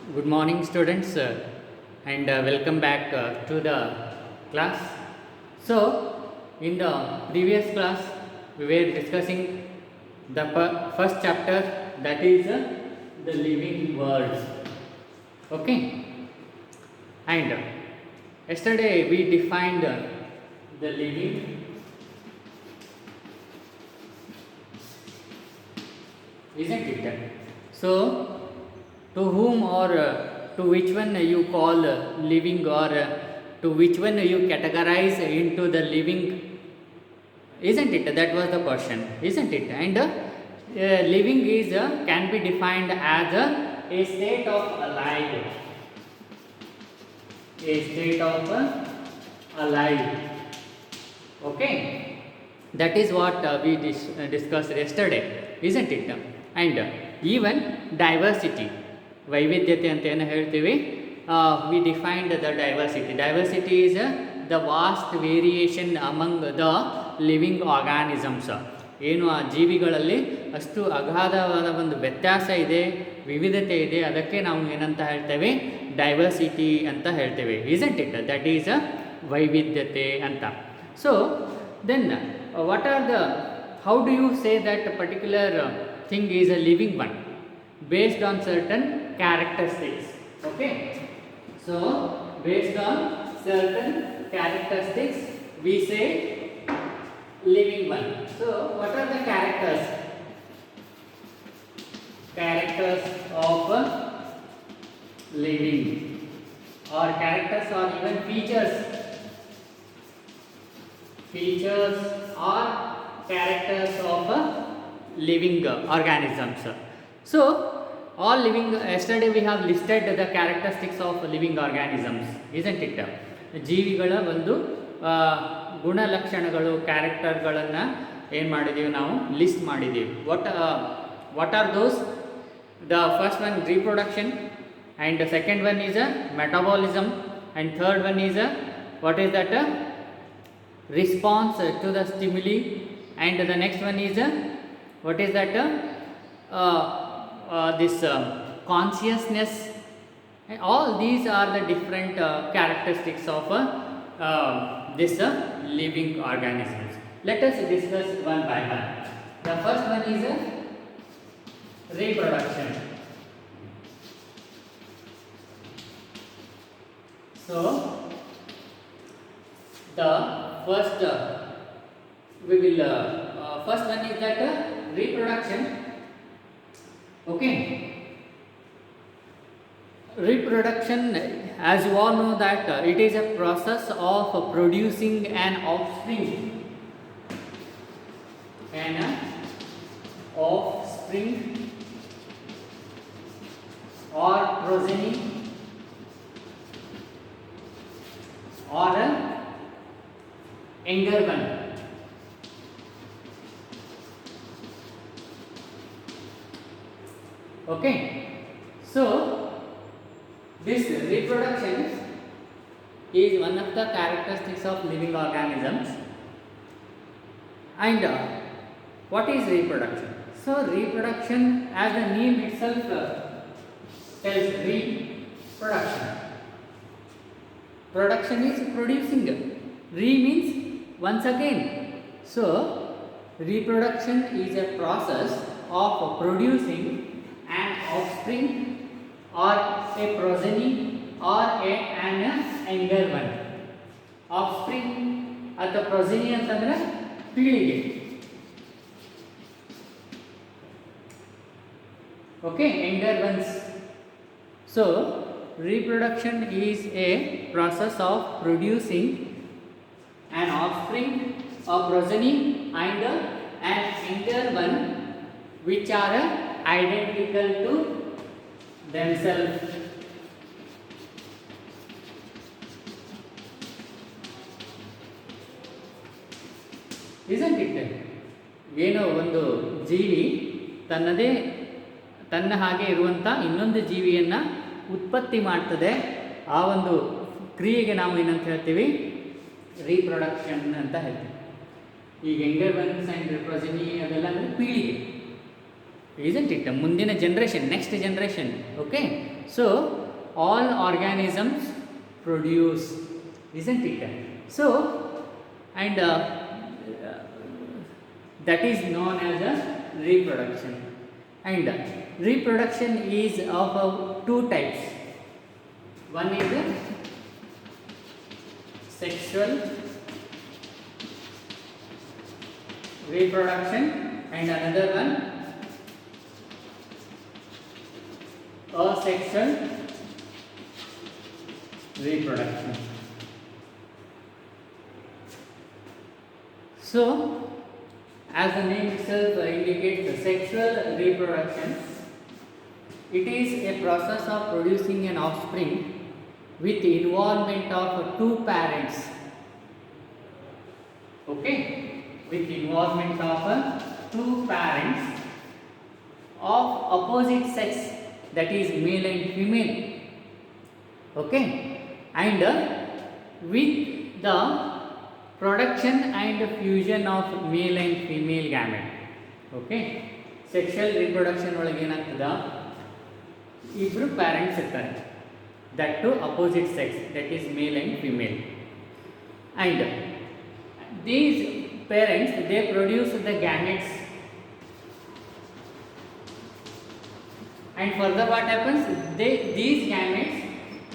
Good morning, students, and welcome back to the class. So, in the previous class, we were discussing the first chapter, that is the living words. Okay, and yesterday we defined the living, isn't it? So, to whom or to which one you call living, or to which one you categorize into the living, isn't it? That was the question, isn't it? And living is can be defined as a state of alive, a state of alive. Okay, that is what we discussed yesterday, isn't it? And even diversity, ವೈವಿಧ್ಯತೆ ಅಂತ ಏನು ಹೇಳ್ತೀವಿ, we defined the diversity is the vast variation among the living organisms. ಏನು ಆ ಜೀವಿಗಳಲ್ಲಿ ಅಷ್ಟು ಅಗಾಧವಾದ ಒಂದು ವ್ಯತ್ಯಾಸ ಇದೆ, ವಿವಿಧತೆ ಇದೆ, ಅದಕ್ಕೆ ನಾವು ಏನಂತ ಹೇಳ್ತೇವೆ, ಡೈವರ್ಸಿಟಿ ಅಂತ ಹೇಳ್ತೇವೆ, isn't it? That is a ವೈವಿಧ್ಯತೆ ಅಂತ. So then what are the, how do you say that particular thing is a living one? Based on certain characteristics. Okay, so based on certain characteristics we say living one. So what are the characters of living, or characters or even features or characters of living organisms? So all living, yesterday we have listed the characteristics of living organisms, isn't it? ಜೀವಿಗಳ ಒಂದು ಗುಣಲಕ್ಷಣಗಳು, ಕ್ಯಾರೆಕ್ಟರ್ಗಳನ್ನು ಏನು ಮಾಡಿದ್ದೀವಿ, ನಾವು list ಮಾಡಿದ್ದೀವಿ. What are those? The first one reproduction, and the second one is metabolism, and third one is what is that? Response to the stimuli, and the next one is what is that? This consciousness. All these are the different characteristics of this living organisms. Let us discuss one by one. The first one is reproduction. So the first we will first one is that reproduction. Okay, reproduction, as you all know, that it is a process of producing an offspring or progeny or younger one. Okay, so this reproduction is one of the characteristics of living organisms. And what is reproduction? So reproduction, as the name itself tells, reproduction. Production is producing. Means once again. So reproduction is a process of producing an offspring or a progeny or an younger one. Offspring ಅಥವಾ progeny ಅಂತಂದ್ರೆ ಪೀಳಿಗೆ. Okay, younger ones. So reproduction is a process of producing an offspring or progeny and an younger one which are identical to themselves. Isn't it? ಏನೋ ಒಂದು ಜೀವಿ ತನ್ನ ಹಾಗೆ ಇರುವಂಥ ಇನ್ನೊಂದು ಜೀವಿಯನ್ನು ಉತ್ಪತ್ತಿ ಮಾಡ್ತದೆ. ಆ ಒಂದು ಕ್ರಿಯೆಗೆ ನಾವು ಏನಂತ ಹೇಳ್ತೀವಿ, ರೀಪ್ರೊಡಕ್ಷನ್ ಅಂತ ಹೇಳ್ತೀವಿ. ಈಗ ಯಂಗರ್ ಒನ್ಸ್ ಆ್ಯಂಡ್ ಪ್ರೊಜೆನಿ ಅದೆಲ್ಲ ಅಂದರೆ ಪೀಳಿಗೆ, isn't it? ಮುಂದಿನ generation, next generation. Okay, So all organisms produce, isn't it? So and that is known as a reproduction, and reproduction is of two types. One is sexual reproduction and another one asexual reproduction. So as the name itself indicates, the sexual reproduction, it is a process of producing an offspring with involvement of two parents. Okay, with involvement of two parents of opposite sex, that is male and female. Okay, and with the production and fusion of male and female gamete. Okay, sexual reproduction ಒಳಗೆ ಏನಾಗ್ತದ, ಇಬ್ರು parents ಇರ್ತಾರೆ, that to opposite sex, that is male and female, and these parents, they produce the gametes, and further what happens, these gametes,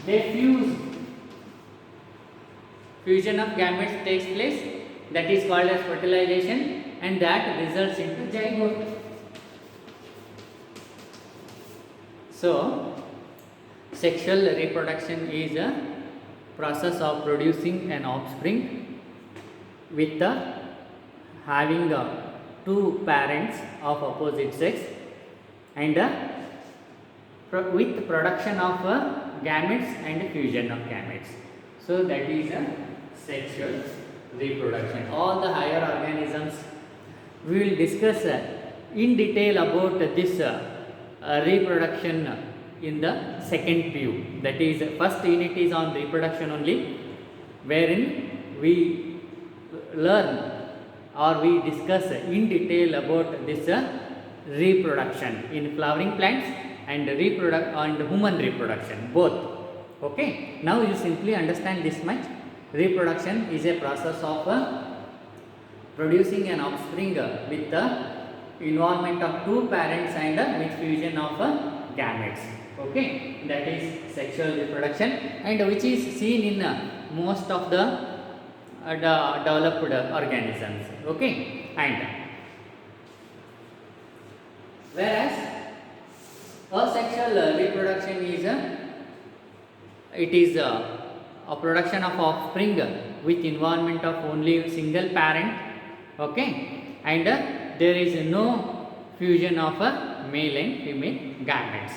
they fuse. Fusion of gametes takes place, that is called as fertilization, and that results into zygote. So sexual reproduction is a process of producing an offspring with the having two parents of opposite sex, and with production of gametes and fusion of gametes. So that is a sexual reproduction. All the higher organisms, we will discuss in detail about this reproduction in the second PU. That is, first unit is on reproduction only, wherein we learn or we discuss in detail about this reproduction in flowering plants and human reproduction both. Okay, now you simply understand this much. Reproduction is a process of producing an offspring with the involvement of two parents and with fusion of gametes. Okay, that is sexual reproduction, and which is seen in most of the developed organisms. Okay, and whereas asexual reproduction is it is a production of offspring with involvement of only single parent. Okay, and there is no fusion of male and female gametes.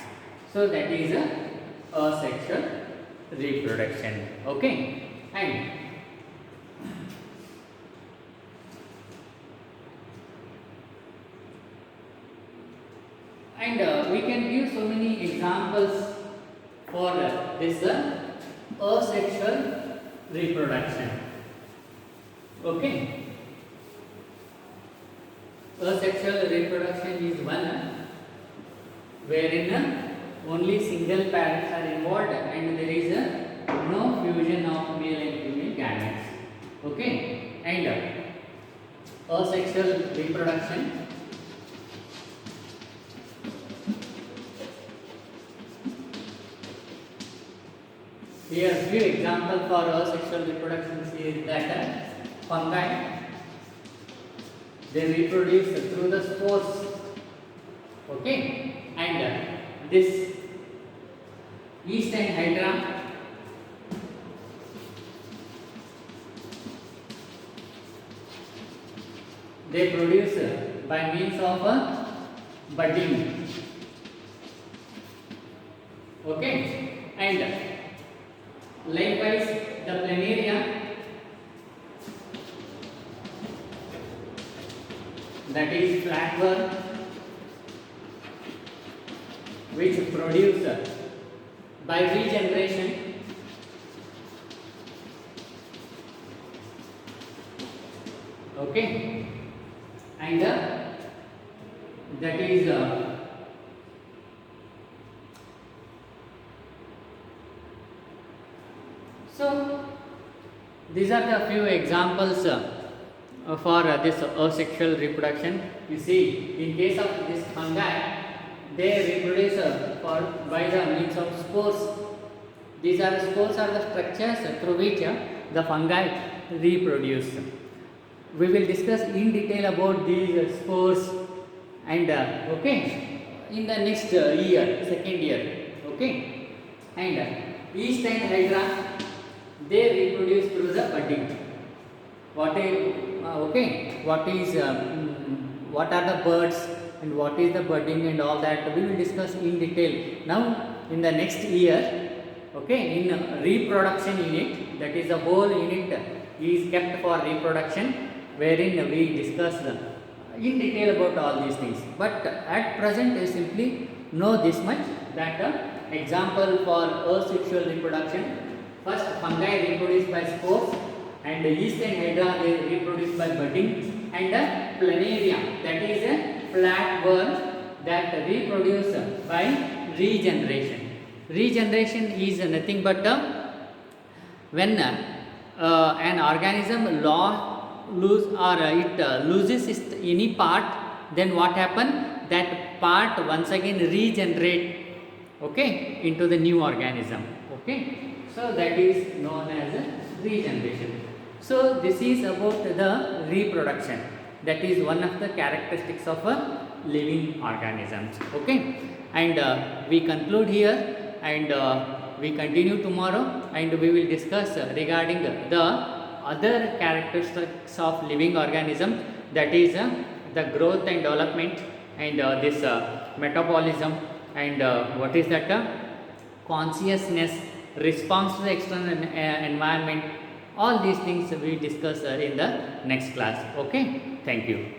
So that is asexual reproduction. Okay, and we can give so many examples for this asexual reproduction. Okay, asexual reproduction is one wherein only single parents are involved and there is no fusion of male and female gametes. Okay, and asexual reproduction, here few example for asexual reproduction is that fungi, they reproduce through the spores. Okay, and this yeast and hydra, they produce by means of budding. Okay, and likewise the planaria, that is flatworm, which produce by regeneration. Okay, and that is these are the few examples for this asexual reproduction. You see, in case of this fungi, they reproduce by the means of spores. These are spores are the structures through which the fungi reproduce. We will discuss in detail about these spores and okay, in the next year, second year, okay. And yeast and hydra, they reproduce through the budding. What are the birds and what is the budding and all that we will discuss in detail now in the next year. Okay, in reproduction unit, that is the whole unit is kept for reproduction, wherein we discuss in detail about all these things. But at present, you simply know this much, that example for asexual reproduction. First, fungi reproduce by spores, and yeast and hydra they reproduce by budding, and planaria, that is a flat worm that reproduce by regeneration. Regeneration is nothing but when an organism loses any part, then what happen? That part once again regenerate, okay, into the new organism. Okay, so that is known as regeneration. So this is about the reproduction. That is one of the characteristics of a living organisms. Okay, and we conclude here, and we continue tomorrow, and we will discuss regarding the other characteristics of living organism, that is the growth and development, and this metabolism, and what is that consciousness, response to the external environment. All these things we discuss in the next class. Okay, thank you.